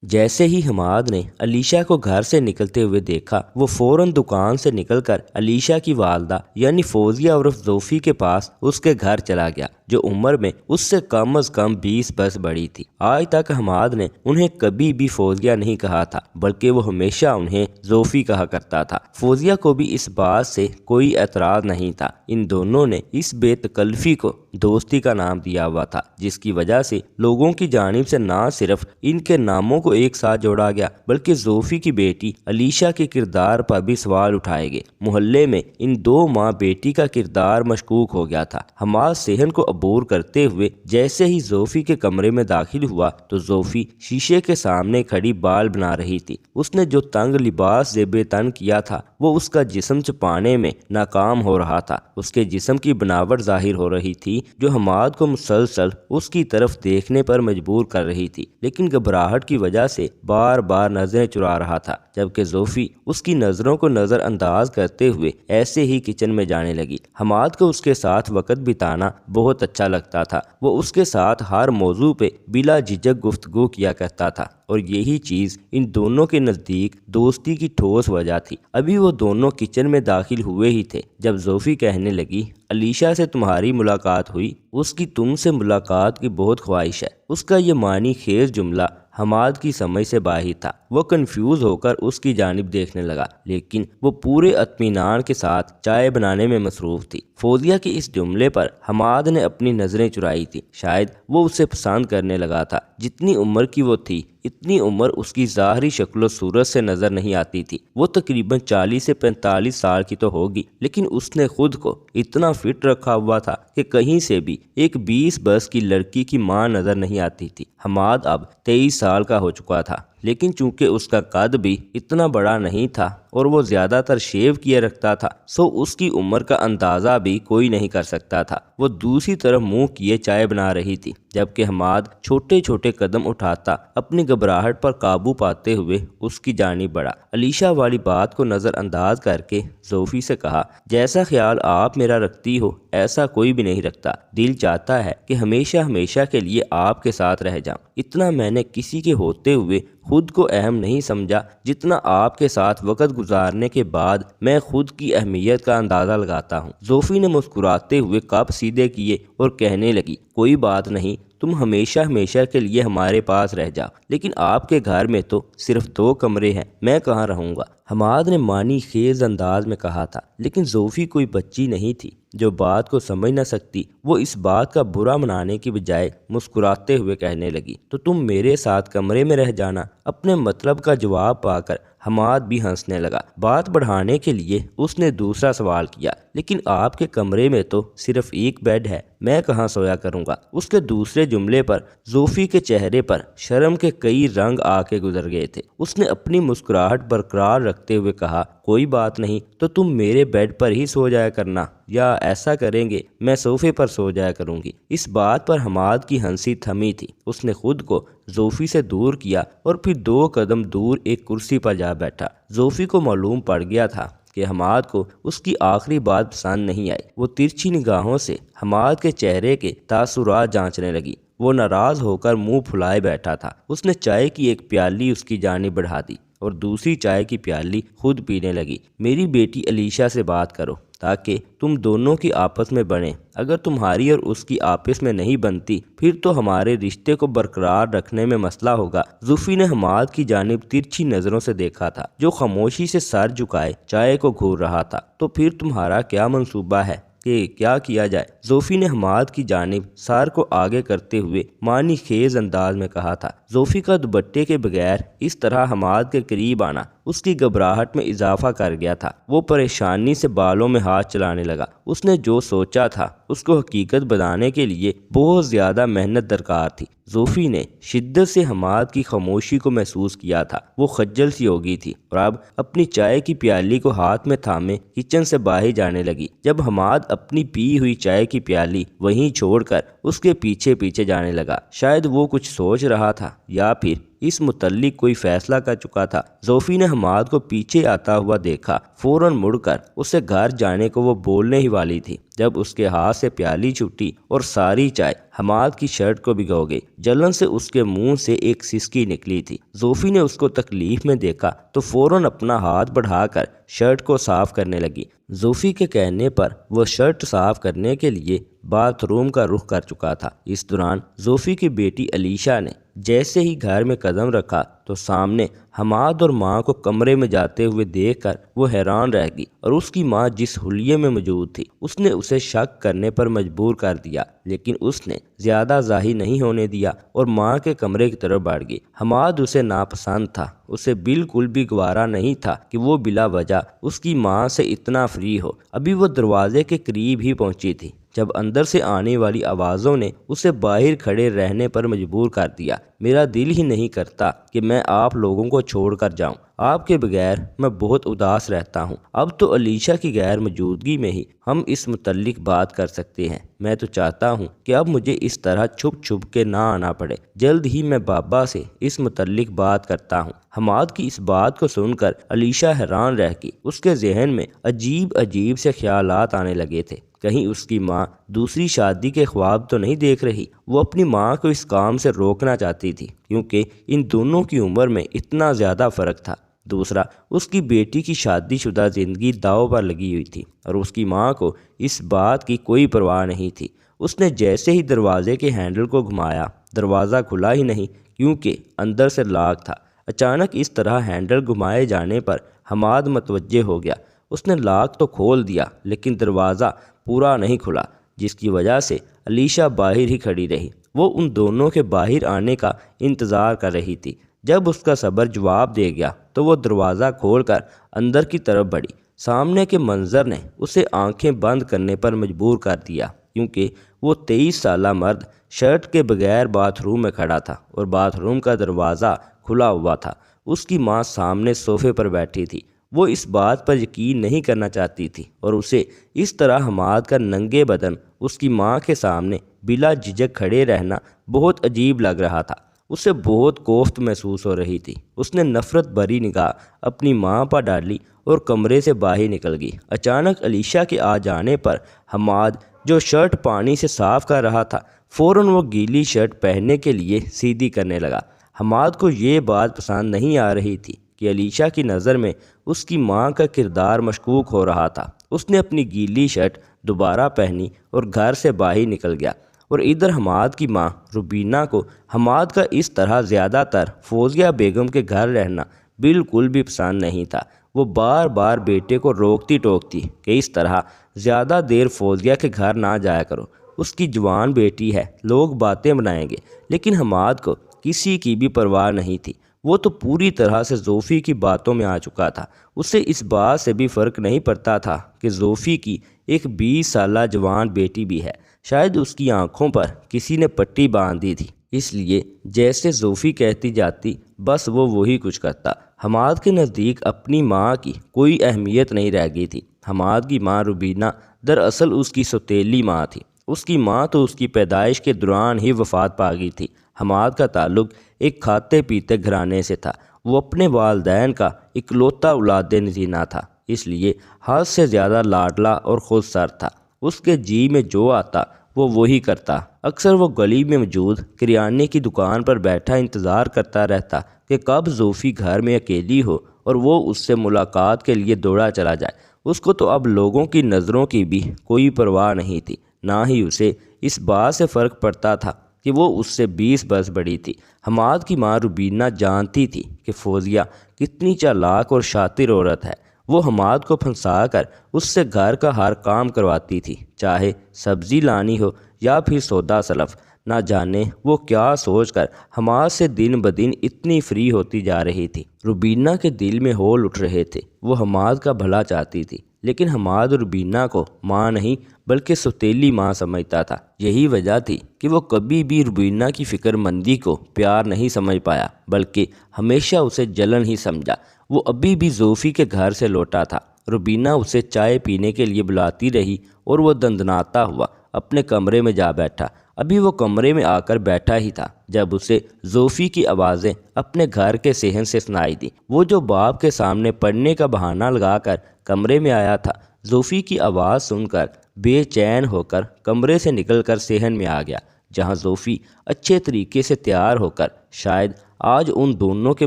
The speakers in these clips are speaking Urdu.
جیسے ہی حماد نے علیشہ کو گھر سے نکلتے ہوئے دیکھا، وہ فوراً دکان سے نکل کر علیشہ کی والدہ یعنی فوزیہ عرف زوفی کے پاس اس کے گھر چلا گیا، جو عمر میں اس سے کم از کم 20 برس بڑی تھی۔ آج تک حماد نے انہیں کبھی بھی فوزیہ نہیں کہا تھا، بلکہ وہ ہمیشہ انہیں زوفی کہا کرتا تھا۔ فوزیہ کو بھی اس بات سے کوئی اعتراض نہیں تھا۔ ان دونوں نے اس بے تکلفی کو دوستی کا نام دیا ہوا تھا، جس کی وجہ سے لوگوں کی جانب سے نہ صرف ان کے ناموں کو ایک ساتھ جوڑا گیا، بلکہ زوفی کی بیٹی علیشہ کے کردار پر بھی سوال اٹھائے گئے۔ محلے میں ان دو ماں بیٹی کا کردار مشکوک ہو گیا تھا۔ حماد صحن کو عبور کرتے ہوئے جیسے ہی زوفی کے کمرے میں داخل ہوا تو زوفی شیشے کے سامنے کھڑی بال بنا رہی تھی۔ اس نے جو تنگ لباس زیب تن کیا تھا وہ اس کا جسم چھپانے میں ناکام ہو رہا تھا۔ اس کے جسم کی بناوٹ ظاہر ہو رہی تھی جو حماد کو مسلسل اس کی طرف دیکھنے پر مجبور کر رہی تھی، لیکن گھبراہٹ کی وجہ سے بار بار نظریں چرا رہا تھا، جبکہ زوفی اس کی نظروں کو نظر انداز کرتے ہوئے ایسے ہی کچن میں جانے لگی۔ حماد کو اس کے ساتھ وقت بتانا بہت اچھا لگتا تھا۔ وہ اس کے ساتھ ہر موضوع پہ بلا جھجک گفتگو کیا کرتا تھا، اور یہی چیز ان دونوں کے نزدیک دوستی کی ٹھوس وجہ تھی۔ ابھی وہ دونوں کچن میں داخل ہوئے ہی تھے جب زوفی کہنے لگی، علیشہ سے تمہاری ملاقات ہوئی؟ اس کی تم سے ملاقات کی بہت خواہش ہے۔ اس کا یہ معنی خیز جملہ حماد کی سمجھ سے باہر تھا۔ وہ کنفیوز ہو کر اس کی جانب دیکھنے لگا، لیکن وہ پورے اطمینان کے ساتھ چائے بنانے میں مصروف تھی۔ فوزیہ کے اس جملے پر حماد نے اپنی نظریں چرائی تھی۔ شاید وہ اسے پسند کرنے لگا تھا۔ جتنی عمر کی وہ تھی اتنی عمر اس کی ظاہری شکل و صورت سے نظر نہیں آتی تھی۔ وہ تقریباً 40 سے 45 سال کی تو ہوگی، لیکن اس نے خود کو اتنا فٹ رکھا ہوا تھا کہ کہیں سے بھی ایک 20 برس کی لڑکی کی ماں نظر نہیں آتی تھی۔ حماد اب 23 سال کا ہو چکا تھا، لیکن چونکہ اس کا قد بھی اتنا بڑا نہیں تھا اور وہ زیادہ تر شیو کیے رکھتا تھا، سو اس کی عمر کا اندازہ بھی کوئی نہیں کر سکتا تھا۔ وہ دوسری طرف منہ کیے چائے بنا رہی تھی، جبکہ حماد چھوٹے چھوٹے قدم اٹھاتا اپنی گھبراہٹ پر قابو پاتے ہوئے اس کی جانب بڑھا۔ علیشہ والی بات کو نظر انداز کر کے زوفی سے کہا، جیسا خیال آپ میرا رکھتی ہو ایسا کوئی بھی نہیں رکھتا۔ دل چاہتا ہے کہ ہمیشہ ہمیشہ کے لیے آپ کے ساتھ رہ جاؤں۔ اتنا میں نے کسی کے ہوتے ہوئے خود کو اہم نہیں سمجھا جتنا آپ کے ساتھ وقت گزارنے کے بعد میں خود کی اہمیت کا اندازہ لگاتا ہوں۔ زوفی نے مسکراتے ہوئے کپ سیدھے کیے اور کہنے لگی، کوئی بات نہیں، تم ہمیشہ ہمیشہ کے لیے ہمارے پاس رہ جاؤ، لیکن آپ کے گھر میں تو صرف 2 کمرے ہیں، میں کہاں رہوں گا؟ حماد نے معنی خیز انداز میں کہا تھا، لیکن زوفی کوئی بچی نہیں تھی جو بات کو سمجھ نہ سکتی۔ وہ اس بات کا برا منانے کی بجائے مسکراتے ہوئے کہنے لگی، تو تم میرے ساتھ کمرے میں رہ جانا۔ اپنے مطلب کا جواب پا کر حماد بھی ہنسنے لگا۔ بات بڑھانے کے لیے اس نے دوسرا سوال کیا، لیکن آپ کے کمرے میں تو صرف 1 بیڈ ہے، میں کہاں سویا کروں گا؟ اس کے دوسرے جملے پر زوفی کے چہرے پر شرم کے کئی رنگ آ کے گزر گئے تھے۔ اس نے اپنی مسکراہٹ برقرار رکھتے ہوئے کہا، کوئی بات نہیں، تو تم میرے بیڈ پر ہی سو جایا کرنا، یا ایسا کریں گے میں صوفے پر سو جایا کروں گی۔ اس بات پر حماد کی ہنسی تھمی تھی۔ اس نے خود کو زوفی سے دور کیا اور پھر 2 قدم دور ایک کرسی پر جا بیٹھا۔ زوفی کو معلوم پڑ گیا تھا کہ حماد کو اس کی آخری بات پسند نہیں آئی۔ وہ ترچھی نگاہوں سے حماد کے چہرے کے تاثرات جانچنے لگی۔ وہ ناراض ہو کر منہ پھلائے بیٹھا تھا۔ اس نے چائے کی ایک پیالی اس کی جانب بڑھا دی اور دوسری چائے کی پیالی خود پینے لگی۔ میری بیٹی علیشہ سے بات کرو تاکہ تم دونوں کی آپس میں بنے۔ اگر تمہاری اور اس کی آپس میں نہیں بنتی پھر تو ہمارے رشتے کو برقرار رکھنے میں مسئلہ ہوگا۔ زوفی نے حماد کی جانب ترچھی نظروں سے دیکھا تھا، جو خاموشی سے سر جھکائے چائے کو گھور رہا تھا۔ تو پھر تمہارا کیا منصوبہ ہے کہ کیا کیا جائے؟ زوفی نے حماد کی جانب سر کو آگے کرتے ہوئے معنی خیز انداز میں کہا تھا۔ زوفی کا دوپٹے کے بغیر اس طرح حماد کے قریب آنا اس کی گھبراہٹ میں اضافہ کر گیا تھا۔ وہ پریشانی سے بالوں میں ہاتھ چلانے لگا۔ اس نے جو سوچا تھا اس کو حقیقت بنانے کے لیے بہت زیادہ محنت درکار تھی۔ زوفی نے شدت سے حماد کی خاموشی کو محسوس کیا تھا۔ وہ خجل سی ہو گئی تھی اور اب اپنی چائے کی پیالی کو ہاتھ میں تھامے کچن سے باہر جانے لگی۔ جب حماد اپنی پی ہوئی چائے کی پیالی وہیں چھوڑ کر اس کے پیچھے پیچھے جانے لگا، شاید وہ کچھ سوچ رہا تھا یا پھر اس متعلق کوئی فیصلہ کر چکا تھا۔ زوفی نے حماد کو پیچھے آتا ہوا دیکھا۔ فوراً مڑ کر اسے گھر جانے کو وہ بولنے ہی والی تھی جب اس کے ہاتھ سے پیالی چھوٹی اور ساری چائے حماد کی شرٹ کو بھگو گئی۔ جلن سے اس کے منہ سے ایک سسکی نکلی تھی۔ زوفی نے اس کو تکلیف میں دیکھا تو فوراً اپنا ہاتھ بڑھا کر شرٹ کو صاف کرنے لگی۔ زوفی کے کہنے پر وہ شرٹ صاف کرنے کے لیے باتھ روم کا رخ کر چکا تھا۔ اس دوران زوفی کی بیٹی علیشہ نے جیسے ہی گھر میں قدم رکھا تو سامنے حماد اور ماں کو کمرے میں جاتے ہوئے دیکھ کر وہ حیران رہ گئی، اور اس کی ماں جس حلیے میں موجود تھی اس نے اسے شک کرنے پر مجبور کر دیا، لیکن اس نے زیادہ ظاہر نہیں ہونے دیا اور ماں کے کمرے کی طرف بڑھ گئی۔ حماد اسے ناپسند تھا، اسے بالکل بھی گوارا نہیں تھا کہ وہ بلا وجہ اس کی ماں سے اتنا فری ہو۔ ابھی وہ دروازے کے قریب ہی پہنچی تھی جب اندر سے آنے والی آوازوں نے اسے باہر کھڑے رہنے پر مجبور کر دیا۔ میرا دل ہی نہیں کرتا کہ میں آپ لوگوں کو چھوڑ کر جاؤں، آپ کے بغیر میں بہت اداس رہتا ہوں۔ اب تو علیشہ کی غیر موجودگی میں ہی ہم اس متعلق بات کر سکتے ہیں۔ میں تو چاہتا ہوں کہ اب مجھے اس طرح چھپ چھپ کے نہ آنا پڑے۔ جلد ہی میں بابا سے اس متعلق بات کرتا ہوں۔ حماد کی اس بات کو سن کر علیشہ حیران رہ گئی۔ اس کے ذہن میں عجیب عجیب سے خیالات آنے لگے تھے۔ کہیں اس کی ماں دوسری شادی کے خواب تو نہیں دیکھ رہی؟ وہ اپنی ماں کو اس کام سے روکنا چاہتی تھی کیونکہ ان دونوں کی عمر میں اتنا زیادہ فرق تھا۔ دوسرا، اس کی بیٹی کی شادی شدہ زندگی داؤ پر لگی ہوئی تھی اور اس کی ماں کو اس بات کی کوئی پرواہ نہیں تھی۔ اس نے جیسے ہی دروازے کے ہینڈل کو گھمایا، دروازہ کھلا ہی نہیں کیونکہ اندر سے لاک تھا۔ اچانک اس طرح ہینڈل گھمائے جانے پر حماد متوجہ ہو گیا۔ اس نے لاک تو کھول دیا لیکن دروازہ پورا نہیں کھلا، جس کی وجہ سے علیشہ باہر ہی کھڑی رہی۔ وہ ان دونوں کے باہر آنے کا انتظار کر رہی تھی۔ جب اس کا صبر جواب دے گیا تو وہ دروازہ کھول کر اندر کی طرف بڑھی۔ سامنے کے منظر نے اسے آنکھیں بند کرنے پر مجبور کر دیا کیونکہ وہ 23 سالہ مرد شرٹ کے بغیر باتھ روم میں کھڑا تھا اور باتھ روم کا دروازہ کھلا ہوا تھا۔ اس کی ماں سامنے صوفے پر بیٹھی تھی۔ وہ اس بات پر یقین نہیں کرنا چاہتی تھی اور اسے اس طرح حماد کا ننگے بدن اس کی ماں کے سامنے بلا جھجک کھڑے رہنا بہت عجیب لگ رہا تھا۔ اسے بہت کوفت محسوس ہو رہی تھی۔ اس نے نفرت بھری نگاہ اپنی ماں پر ڈالی اور کمرے سے باہر نکل گئی۔ اچانک علیشہ کے آ جانے پر حماد، جو شرٹ پانی سے صاف کر رہا تھا، فوراً وہ گیلی شرٹ پہننے کے لیے سیدھی کرنے لگا۔ حماد کو یہ بات پسند نہیں آ رہی تھی کہ علیشہ کی نظر میں اس کی ماں کا کردار مشکوک ہو رہا تھا۔ اس نے اپنی گیلی شرٹ دوبارہ پہنی اور گھر سے باہر نکل گیا، اور ادھر حماد کی ماں روبینہ کو حماد کا اس طرح زیادہ تر فوزیہ بیگم کے گھر رہنا بالکل بھی پسند نہیں تھا۔ وہ بار بار بیٹے کو روکتی ٹوکتی کہ اس طرح زیادہ دیر فوزیہ کے گھر نہ جایا کرو، اس کی جوان بیٹی ہے، لوگ باتیں بنائیں گے۔ لیکن حماد کو کسی کی بھی پرواہ نہیں تھی۔ وہ تو پوری طرح سے زوفی کی باتوں میں آ چکا تھا۔ اسے اس بات سے بھی فرق نہیں پڑتا تھا کہ زوفی کی ایک 20 سالہ جوان بیٹی بھی ہے۔ شاید اس کی آنکھوں پر کسی نے پٹی باندھ دی تھی، اس لیے جیسے زوفی کہتی جاتی بس وہ وہی کچھ کرتا۔ حماد کے نزدیک اپنی ماں کی کوئی اہمیت نہیں رہ گئی تھی۔ حماد کی ماں روبینہ دراصل اس کی سوتیلی ماں تھی۔ اس کی ماں تو اس کی پیدائش کے دوران ہی وفات پا گئی تھی۔ حماد کا تعلق ایک کھاتے پیتے گھرانے سے تھا۔ وہ اپنے والدین کا اکلوتا اولاد نذیرہ تھا، اس لیے حد سے زیادہ لاڈلا اور خود سر تھا۔ اس کے جی میں جو آتا وہ وہی کرتا۔ اکثر وہ گلی میں موجود کریانے کی دکان پر بیٹھا انتظار کرتا رہتا کہ کب زوفی گھر میں اکیلی ہو اور وہ اس سے ملاقات کے لیے دوڑا چلا جائے۔ اس کو تو اب لوگوں کی نظروں کی بھی کوئی پرواہ نہیں تھی، نہ ہی اسے اس بات سے فرق پڑتا تھا کہ وہ اس سے 20 برس بڑی تھی۔ حماد کی ماں روبینہ جانتی تھی کہ فوزیہ کتنی چالاک اور شاطر عورت ہے۔ وہ حماد کو پھنسا کر اس سے گھر کا ہر کام کرواتی تھی، چاہے سبزی لانی ہو یا پھر سودا سلف۔ نہ جانے وہ کیا سوچ کر حماد سے دن بدن اتنی فری ہوتی جا رہی تھی۔ روبینہ کے دل میں ہول اٹھ رہے تھے۔ وہ حماد کا بھلا چاہتی تھی، لیکن حماد روبینہ کو ماں نہیں بلکہ سوتیلی ماں سمجھتا تھا۔ یہی وجہ تھی کہ وہ کبھی بھی روبینہ کی فکر مندی کو پیار نہیں سمجھ پایا، بلکہ ہمیشہ اسے جلن ہی سمجھا۔ وہ ابھی بھی زوفی کے گھر سے لوٹا تھا۔ روبینہ اسے چائے پینے کے لیے بلاتی رہی اور وہ دندناتا ہوا اپنے کمرے میں جا بیٹھا۔ ابھی وہ کمرے میں آ کر بیٹھا ہی تھا جب اسے زوفی کی آوازیں اپنے گھر کے صحن سے سنائی دی۔ وہ جو باپ کے سامنے پڑھنے کا بہانہ لگا کر کمرے میں آیا تھا، زوفی کی آواز سن کر بے چین ہو کر کمرے سے نکل کر صحن میں آ گیا، جہاں زوفی اچھے طریقے سے تیار ہو کر شاید آج ان دونوں کے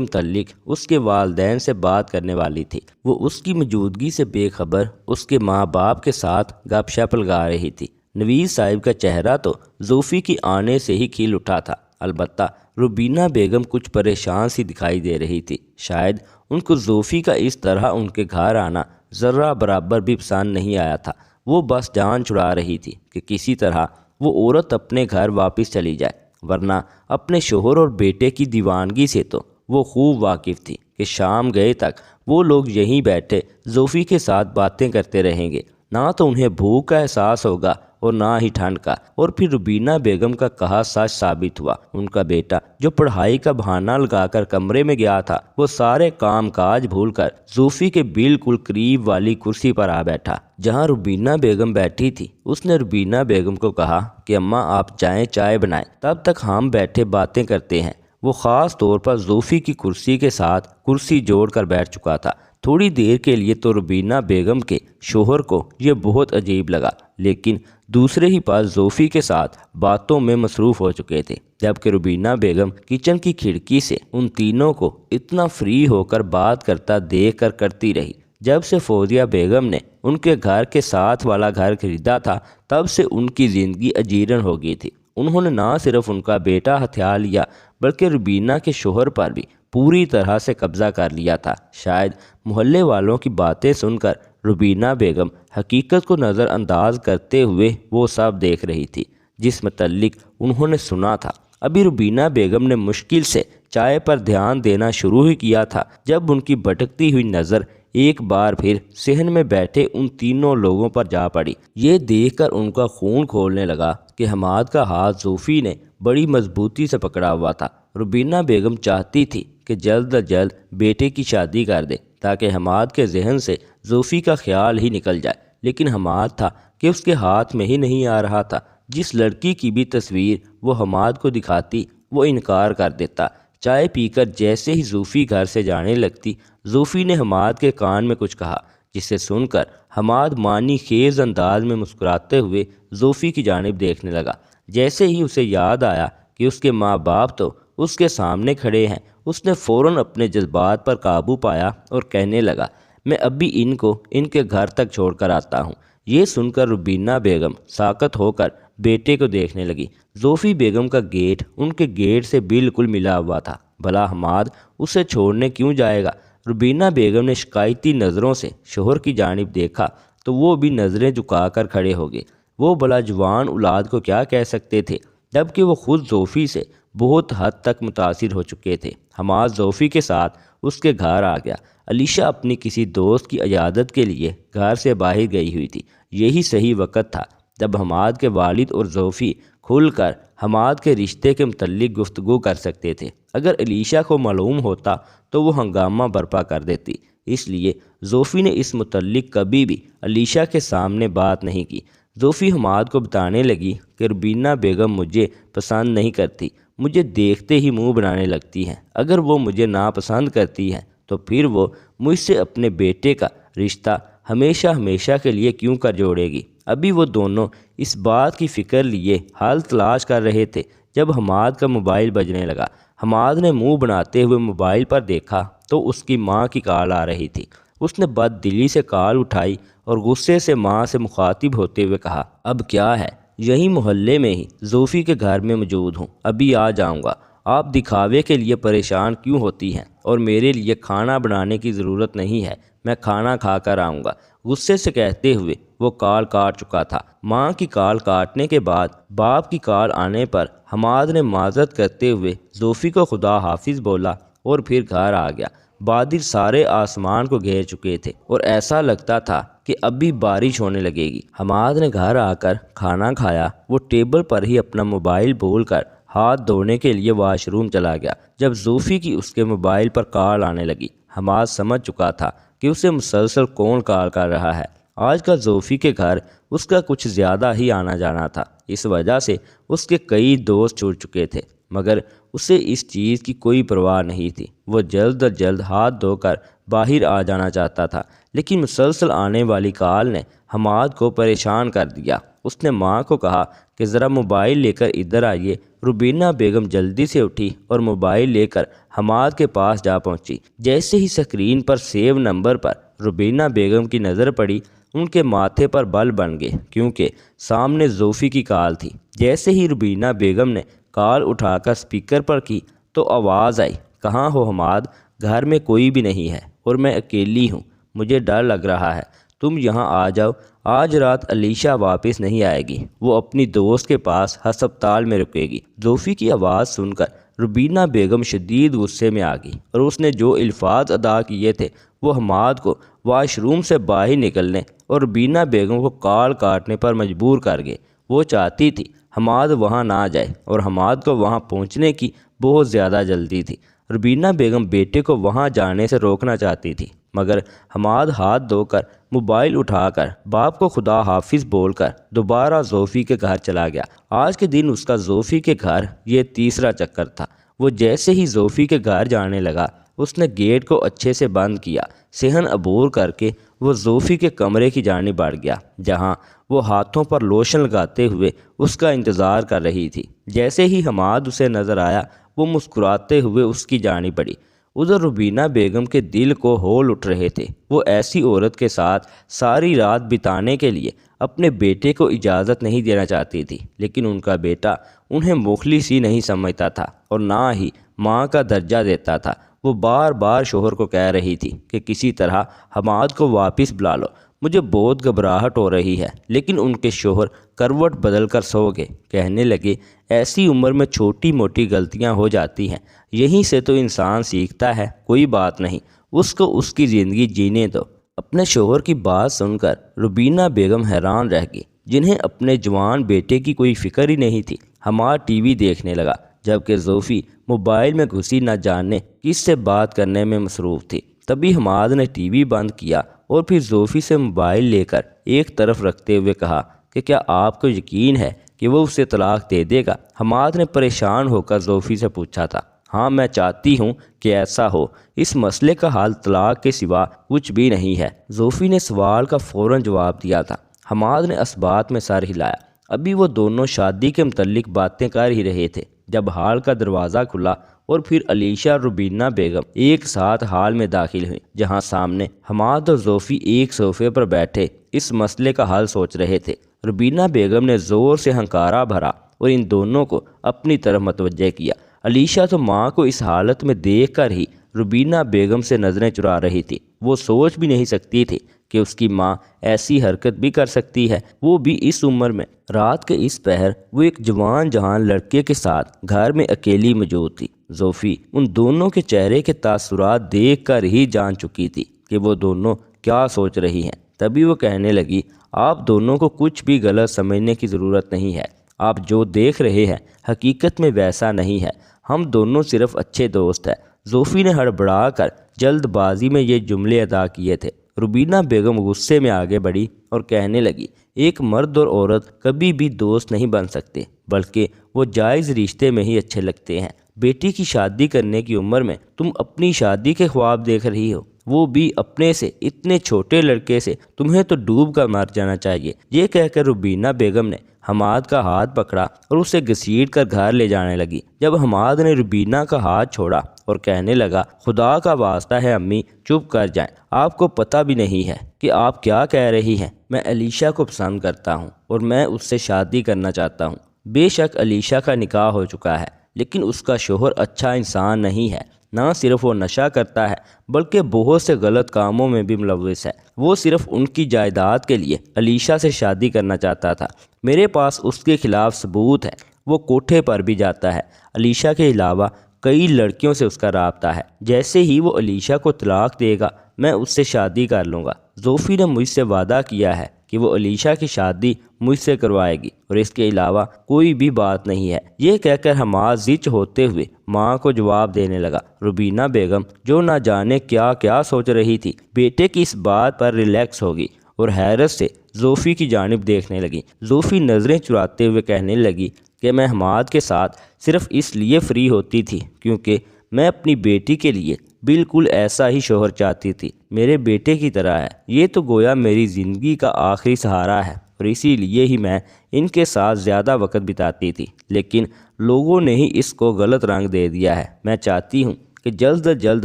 متعلق اس کے والدین سے بات کرنے والی تھی۔ وہ اس کی موجودگی سے بے خبر اس کے ماں باپ کے ساتھ گپ شپ لگا رہی تھی۔ نوید صاحب کا چہرہ تو زوفی کی آنے سے ہی کھل اٹھا تھا، البتہ روبینہ بیگم کچھ پریشان سی دکھائی دے رہی تھی۔ شاید ان کو زوفی کا اس طرح ان کے گھر آنا ذرہ برابر بھی پسند نہیں آیا تھا۔ وہ بس جان چھڑا رہی تھی کہ کسی طرح وہ عورت اپنے گھر واپس چلی جائے، ورنہ اپنے شوہر اور بیٹے کی دیوانگی سے تو وہ خوب واقف تھی کہ شام گئے تک وہ لوگ یہیں بیٹھے زوفی کے ساتھ باتیں کرتے رہیں گے، نہ تو انہیں بھوک کا احساس ہوگا اور نہ ہی ٹھنڈ کا۔ اور پھر روبینہ بیگم کا کہا سچ ثابت ہوا۔ ان کا بیٹا جو پڑھائی کا بہانہ لگا کر کمرے میں گیا تھا، وہ سارے کام کاج بھول کر زوفی کے بالکل قریب والی کرسی پر آ بیٹھا جہاں روبینہ بیگم بیٹھی تھی۔ اس نے روبینہ بیگم کو کہا کہ اماں آپ جائیں چائے بنائیں، تب تک ہم بیٹھے باتیں کرتے ہیں۔ وہ خاص طور پر زوفی کی کرسی کے ساتھ کرسی جوڑ کر بیٹھ چکا تھا۔ تھوڑی دیر کے لیے تو روبینہ بیگم کے شوہر کو یہ بہت عجیب لگا، لیکن دوسرے ہی پاس زوفی کے ساتھ باتوں میں مصروف ہو چکے تھے، جبکہ روبینہ بیگم کچن کی کھڑکی سے ان تینوں کو اتنا فری ہو کر بات کرتا دیکھ کر کرتی رہی۔ جب سے فوزیہ بیگم نے ان کے گھر کے ساتھ والا گھر خریدا تھا، تب سے ان کی زندگی اجیرن ہو گئی تھی۔ انہوں نے نہ صرف ان کا بیٹا ہتھیا لیا بلکہ روبینہ کے شوہر پر بھی پوری طرح سے قبضہ کر لیا تھا۔ شاید محلے والوں کی باتیں سن کر روبینہ بیگم حقیقت کو نظر انداز کرتے ہوئے وہ سب دیکھ رہی تھی جس متعلق انہوں نے سنا تھا۔ ابھی روبینہ بیگم نے مشکل سے چائے پر دھیان دینا شروع ہی کیا تھا جب ان کی بھٹکتی ہوئی نظر ایک بار پھر صحن میں بیٹھے ان تینوں لوگوں پر جا پڑی۔ یہ دیکھ کر ان کا خون کھولنے لگا کہ حماد کا ہاتھ زوفی نے بڑی مضبوطی سے پکڑا ہوا تھا۔ روبینہ بیگم چاہتی تھی کہ جلد از جلد بیٹے کی شادی کر دے تاکہ حماد کے ذہن سے زوفی کا خیال ہی نکل جائے، لیکن حماد تھا کہ اس کے ہاتھ میں ہی نہیں آ رہا تھا۔ جس لڑکی کی بھی تصویر وہ حماد کو دکھاتی وہ انکار کر دیتا۔ چائے پی کر جیسے ہی زوفی گھر سے جانے لگتی، زوفی نے حماد کے کان میں کچھ کہا، جسے سن کر حماد معنی خیز انداز میں مسکراتے ہوئے زوفی کی جانب دیکھنے لگا۔ جیسے ہی اسے یاد آیا کہ اس کے ماں باپ تو اس کے سامنے کھڑے ہیں، اس نے فوراً اپنے جذبات پر قابو پایا اور کہنے لگا، میں ابھی ان کو ان کے گھر تک چھوڑ کر آتا ہوں۔ یہ سن کر روبینہ بیگم ساکت ہو کر بیٹے کو دیکھنے لگی۔ زوفی بیگم کا گیٹ ان کے گیٹ سے بالکل ملا ہوا تھا، بھلا حماد اسے چھوڑنے کیوں جائے گا؟ روبینہ بیگم نے شکایتی نظروں سے شوہر کی جانب دیکھا تو وہ بھی نظریں جھکا کر کھڑے ہو گئے۔ وہ بلا جوان اولاد کو کیا کہہ سکتے تھے، جبکہ وہ خود زوفی سے بہت حد تک متاثر ہو چکے تھے۔ حماد زوفی کے ساتھ اس کے گھر آ گیا۔ علیشہ اپنی کسی دوست کی عیادت کے لیے گھر سے باہر گئی ہوئی تھی۔ یہی صحیح وقت تھا جب حماد کے والد اور زوفی کھل کر حماد کے رشتے کے متعلق گفتگو کر سکتے تھے۔ اگر علیشہ کو معلوم ہوتا تو وہ ہنگامہ برپا کر دیتی، اس لیے زوفی نے اس متعلق کبھی بھی علیشہ کے سامنے بات نہیں کی۔ زوفی حماد کو بتانے لگی کہ روبینہ بیگم مجھے پسند نہیں کرتی، مجھے دیکھتے ہی منہ بنانے لگتی ہیں۔ اگر وہ مجھے ناپسند کرتی ہیں تو پھر وہ مجھ سے اپنے بیٹے کا رشتہ ہمیشہ ہمیشہ کے لیے کیوں کر جوڑے گی؟ ابھی وہ دونوں اس بات کی فکر لیے حل تلاش کر رہے تھے جب حماد کا موبائل بجنے لگا۔ حماد نے منہ بناتے ہوئے موبائل پر دیکھا تو اس کی ماں کی کال آ رہی تھی۔ اس نے بد دلی سے کال اٹھائی اور غصے سے ماں سے مخاطب ہوتے ہوئے کہا، اب کیا ہے؟ یہیں محلے میں ہی زوفی کے گھر میں موجود ہوں، ابھی آ جاؤں گا۔ آپ دکھاوے کے لیے پریشان کیوں ہوتی ہیں؟ اور میرے لیے کھانا بنانے کی ضرورت نہیں ہے، میں کھانا کھا کر آؤں گا، غصے سے کہتے ہوئے وہ کال کاٹ چکا تھا۔ ماں کی کال کاٹنے کے بعد باپ کی کال آنے پر حماد نے معذرت کرتے ہوئے زوفی کو خدا حافظ بولا اور پھر گھر آ گیا۔ بادل سارے آسمان کو گھیر چکے تھے اور ایسا لگتا تھا کہ ابھی بارش ہونے لگے گی۔ حماد نے گھر آ کر کھانا کھایا۔ وہ ٹیبل پر ہی اپنا موبائل بھول کر ہاتھ دھونے کے لیے واش روم چلا گیا جب زوفی کی اس کے موبائل پر کال آنے لگی۔ حماد سمجھ چکا تھا کہ اسے مسلسل کون کال کر رہا ہے۔ آج کل زوفی کے گھر اس کا کچھ زیادہ ہی آنا جانا تھا، اس وجہ سے اس کے کئی دوست چھوٹ چکے تھے، مگر اسے اس چیز کی کوئی پرواہ نہیں تھی۔ وہ جلد از جلد ہاتھ دھو کر باہر آ جانا چاہتا تھا، لیکن مسلسل آنے والی کال نے حماد کو پریشان کر دیا۔ اس نے ماں کو کہا کہ ذرا موبائل لے کر ادھر آئیے۔ روبینہ بیگم جلدی سے اٹھی اور موبائل لے کر حماد کے پاس جا پہنچی۔ جیسے ہی اسکرین پر سیو نمبر پر روبینہ بیگم کی نظر پڑی، ان کے ماتھے پر بل بن گئے، کیونکہ سامنے زوفی کی کال تھی۔ جیسے ہی روبینہ بیگم نے کال اٹھا کر اسپیکر پر کی تو آواز آئی، کہاں ہو حماد؟ گھر میں کوئی بھی نہیں ہے اور میں اکیلی ہوں، مجھے ڈر لگ رہا ہے، تم یہاں آ جاؤ، آج رات علیشہ واپس نہیں آئے گی، وہ اپنی دوست کے پاس ہسپتال میں رکے گی۔ زوفی کی آواز سن کر روبینہ بیگم شدید غصے میں آ گئی اور اس نے جو الفاظ ادا کیے تھے وہ حماد کو واش روم سے باہر نکلنے اور روبینہ بیگم کو کال کاٹنے پر مجبور کر گئے۔ وہ چاہتی تھی حماد وہاں نہ جائے اور حماد کو وہاں پہنچنے کی بہت زیادہ جلدی تھی۔ روبینہ بیگم بیٹے کو وہاں جانے سے روکنا چاہتی تھی، مگر حماد ہاتھ دھو کر موبائل اٹھا کر باپ کو خدا حافظ بول کر دوبارہ زوفی کے گھر چلا گیا۔ آج کے دن اس کا زوفی کے گھر یہ تیسرا چکر تھا۔ وہ جیسے ہی زوفی کے گھر جانے لگا، اس نے گیٹ کو اچھے سے بند کیا۔ صحن عبور کر کے وہ زوفی کے کمرے کی جانب بڑھ گیا، جہاں وہ ہاتھوں پر لوشن لگاتے ہوئے اس کا انتظار کر رہی تھی۔ جیسے ہی حماد اسے نظر آیا، وہ مسکراتے ہوئے اس کی جانب بڑھی۔ ادھر روبینہ بیگم کے دل کو ہول اٹھ رہے تھے۔ وہ ایسی عورت کے ساتھ ساری رات بتانے کے لیے اپنے بیٹے کو اجازت نہیں دینا چاہتی تھی، لیکن ان کا بیٹا انہیں مخلص ہی نہیں سمجھتا تھا اور نہ ہی ماں کا درجہ دیتا تھا۔ وہ بار بار شوہر کو کہہ رہی تھی کہ کسی طرح حماد کو واپس بلا لو، مجھے بہت گھبراہٹ ہو رہی ہے، لیکن ان کے شوہر کروٹ بدل کر سو گئے۔ کہنے لگے، ایسی عمر میں چھوٹی موٹی غلطیاں ہو جاتی ہیں، یہیں سے تو انسان سیکھتا ہے، کوئی بات نہیں، اس کو اس کی زندگی جینے دو۔ اپنے شوہر کی بات سن کر روبینہ بیگم حیران رہ گئی، جنہیں اپنے جوان بیٹے کی کوئی فکر ہی نہیں تھی۔ حماد ٹی وی دیکھنے لگا، جبکہ زوفی موبائل میں گھسی نہ جاننے کس سے بات کرنے میں مصروف تھی۔ تبھی حماد نے ٹی وی بند کیا اور پھر زوفی سے موبائل لے کر ایک طرف رکھتے ہوئے کہا کہ کیا آپ کو یقین ہے کہ وہ اسے طلاق دے دے گا؟ حماد نے پریشان ہو کر زوفی سے پوچھا تھا۔ ہاں، میں چاہتی ہوں کہ ایسا ہو، اس مسئلے کا حل طلاق کے سوا کچھ بھی نہیں ہے، زوفی نے سوال کا فوراً جواب دیا تھا۔ حماد نے اسبات میں سر ہلایا۔ ابھی وہ دونوں شادی کے متعلق باتیں کر ہی رہے تھے جب ہال کا دروازہ کھلا اور پھر علیشہ اور روبینہ بیگم ایک ساتھ ہال میں داخل ہوئیں، جہاں سامنے حماد اور زوفی ایک صوفے پر بیٹھے اس مسئلے کا حل سوچ رہے تھے۔ روبینہ بیگم نے زور سے ہنکارا بھرا اور ان دونوں کو اپنی طرف متوجہ کیا۔ علیشہ تو ماں کو اس حالت میں دیکھ کر ہی روبینہ بیگم سے نظریں چرا رہی تھی۔ وہ سوچ بھی نہیں سکتی تھی کہ اس کی ماں ایسی حرکت بھی کر سکتی ہے، وہ بھی اس عمر میں۔ رات کے اس پہر وہ ایک جوان جہان لڑکے کے ساتھ گھر میں اکیلی موجود تھی۔ زوفی ان دونوں کے چہرے کے تاثرات دیکھ کر ہی جان چکی تھی کہ وہ دونوں کیا سوچ رہی ہیں۔ تبھی وہ کہنے لگی، آپ دونوں کو کچھ بھی غلط سمجھنے کی ضرورت نہیں ہے، آپ جو دیکھ رہے ہیں حقیقت میں ویسا نہیں ہے، ہم دونوں صرف اچھے دوست ہیں۔ زوفی نے ہڑبڑا کر جلد بازی میں یہ جملے ادا کیے تھے۔ روبینہ بیگم غصے میں آگے بڑھی اور کہنے لگی، ایک مرد اور عورت کبھی بھی دوست نہیں بن سکتے، بلکہ وہ جائز رشتے میں ہی اچھے لگتے ہیں۔ بیٹی کی شادی کرنے کی عمر میں تم اپنی شادی کے خواب دیکھ رہی ہو، وہ بھی اپنے سے اتنے چھوٹے لڑکے سے، تمہیں تو ڈوب کر مر جانا چاہیے۔ یہ کہہ کر روبینہ بیگم نے حماد کا ہاتھ پکڑا اور اسے گھسیٹ کر گھر لے جانے لگی۔ جب حماد نے روبینہ کا ہاتھ چھوڑا اور کہنے لگا، خدا کا واسطہ ہے امی، چپ کر جائیں، آپ کو پتہ بھی نہیں ہے کہ آپ کیا کہہ رہی ہیں۔ میں علیشہ کو پسند کرتا ہوں اور میں اس سے شادی کرنا چاہتا ہوں۔ بے شک علیشہ کا نکاح ہو چکا ہے، لیکن اس کا شوہر اچھا انسان نہیں ہے۔ نہ صرف وہ نشہ کرتا ہے بلکہ بہت سے غلط کاموں میں بھی ملوث ہے۔ وہ صرف ان کی جائیداد کے لیے علیشہ سے شادی کرنا چاہتا تھا۔ میرے پاس اس کے خلاف ثبوت ہے، وہ کوٹھے پر بھی جاتا ہے۔ علیشہ کے علاوہ کئی لڑکیوں سے اس کا رابطہ ہے۔ جیسے ہی وہ علیشہ کو طلاق دے گا میں اس سے شادی کر لوں گا۔ زوفی نے مجھ سے وعدہ کیا ہے کہ وہ علیشہ کی شادی مجھ سے کروائے گی اور اس کے علاوہ کوئی بھی بات نہیں ہے۔ یہ کہہ کر حماد زچ ہوتے ہوئے ماں کو جواب دینے لگا۔ روبینہ بیگم جو نہ جانے کیا کیا سوچ رہی تھی، بیٹے کی اس بات پر ریلیکس ہوگی اور حیرت سے زوفی کی جانب دیکھنے لگی۔ زوفی نظریں چراتے ہوئے کہنے لگی کہ میں حماد کے ساتھ صرف اس لیے فری ہوتی تھی کیونکہ میں اپنی بیٹی کے لیے بالکل ایسا ہی شوہر چاہتی تھی، میرے بیٹے کی طرح ہے۔ یہ تو گویا میری زندگی کا آخری سہارا ہے اور اسی لیے ہی میں ان کے ساتھ زیادہ وقت بتاتی تھی، لیکن لوگوں نے ہی اس کو غلط رنگ دے دیا ہے۔ میں چاہتی ہوں کہ جلد از جلد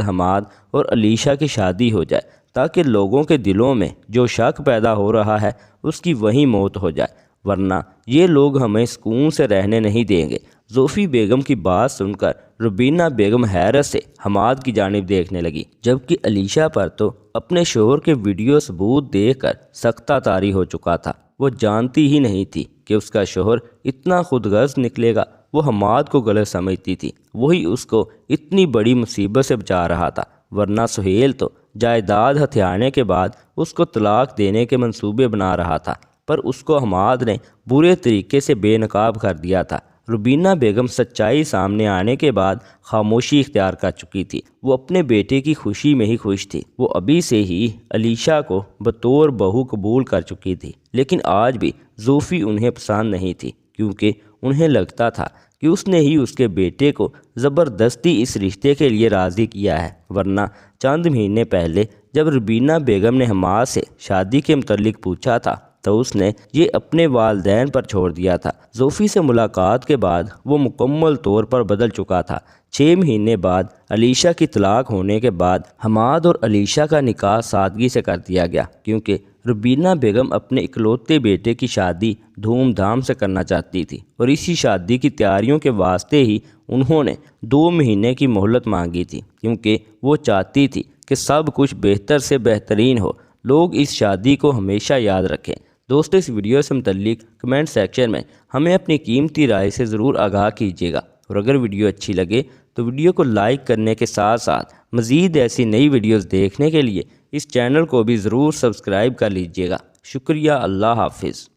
حماد اور علیشہ کی شادی ہو جائے تاکہ لوگوں کے دلوں میں جو شک پیدا ہو رہا ہے اس کی وہیں موت ہو جائے، ورنہ یہ لوگ ہمیں سکون سے رہنے نہیں دیں گے۔ زوفی بیگم کی بات سن کر روبینہ بیگم حیرت سے حماد کی جانب دیکھنے لگی، جبکہ علیشہ پر تو اپنے شوہر کے ویڈیو ثبوت دیکھ کر سختہ طاری ہو چکا تھا۔ وہ جانتی ہی نہیں تھی کہ اس کا شوہر اتنا خود غرض نکلے گا۔ وہ حماد کو غلط سمجھتی تھی، وہی اس کو اتنی بڑی مصیبت سے بچا رہا تھا، ورنہ سہیل تو جائیداد ہتھیانے کے بعد اس کو طلاق دینے کے منصوبے بنا رہا تھا، پر اس کو حماد نے برے طریقے سے بے نقاب کر دیا تھا۔ روبینہ بیگم سچائی سامنے آنے کے بعد خاموشی اختیار کر چکی تھی۔ وہ اپنے بیٹے کی خوشی میں ہی خوش تھی۔ وہ ابھی سے ہی علیشہ کو بطور بہو قبول کر چکی تھی، لیکن آج بھی زوفی انہیں پسند نہیں تھی کیونکہ انہیں لگتا تھا کہ اس نے ہی اس کے بیٹے کو زبردستی اس رشتے کے لیے راضی کیا ہے، ورنہ چند مہینے پہلے جب روبینہ بیگم نے حماد سے شادی کے متعلق پوچھا تھا تو اس نے یہ اپنے والدین پر چھوڑ دیا تھا۔ زوفی سے ملاقات کے بعد وہ مکمل طور پر بدل چکا تھا۔ 6 مہینے بعد علیشہ کی طلاق ہونے کے بعد حماد اور علیشہ کا نکاح سادگی سے کر دیا گیا کیونکہ روبینہ بیگم اپنے اکلوتے بیٹے کی شادی دھوم دھام سے کرنا چاہتی تھی، اور اسی شادی کی تیاریوں کے واسطے ہی انہوں نے 2 مہینے کی مہلت مانگی تھی کیونکہ وہ چاہتی تھی کہ سب کچھ بہتر سے بہترین ہو، لوگ اس شادی کو ہمیشہ یاد رکھیں۔ دوستو، اس ویڈیو سے متعلق کمنٹ سیکشن میں ہمیں اپنی قیمتی رائے سے ضرور آگاہ کیجیے گا، اور اگر ویڈیو اچھی لگے تو ویڈیو کو لائک کرنے کے ساتھ ساتھ مزید ایسی نئی ویڈیوز دیکھنے کے لیے اس چینل کو بھی ضرور سبسکرائب کر لیجیے گا۔ شکریہ، اللہ حافظ۔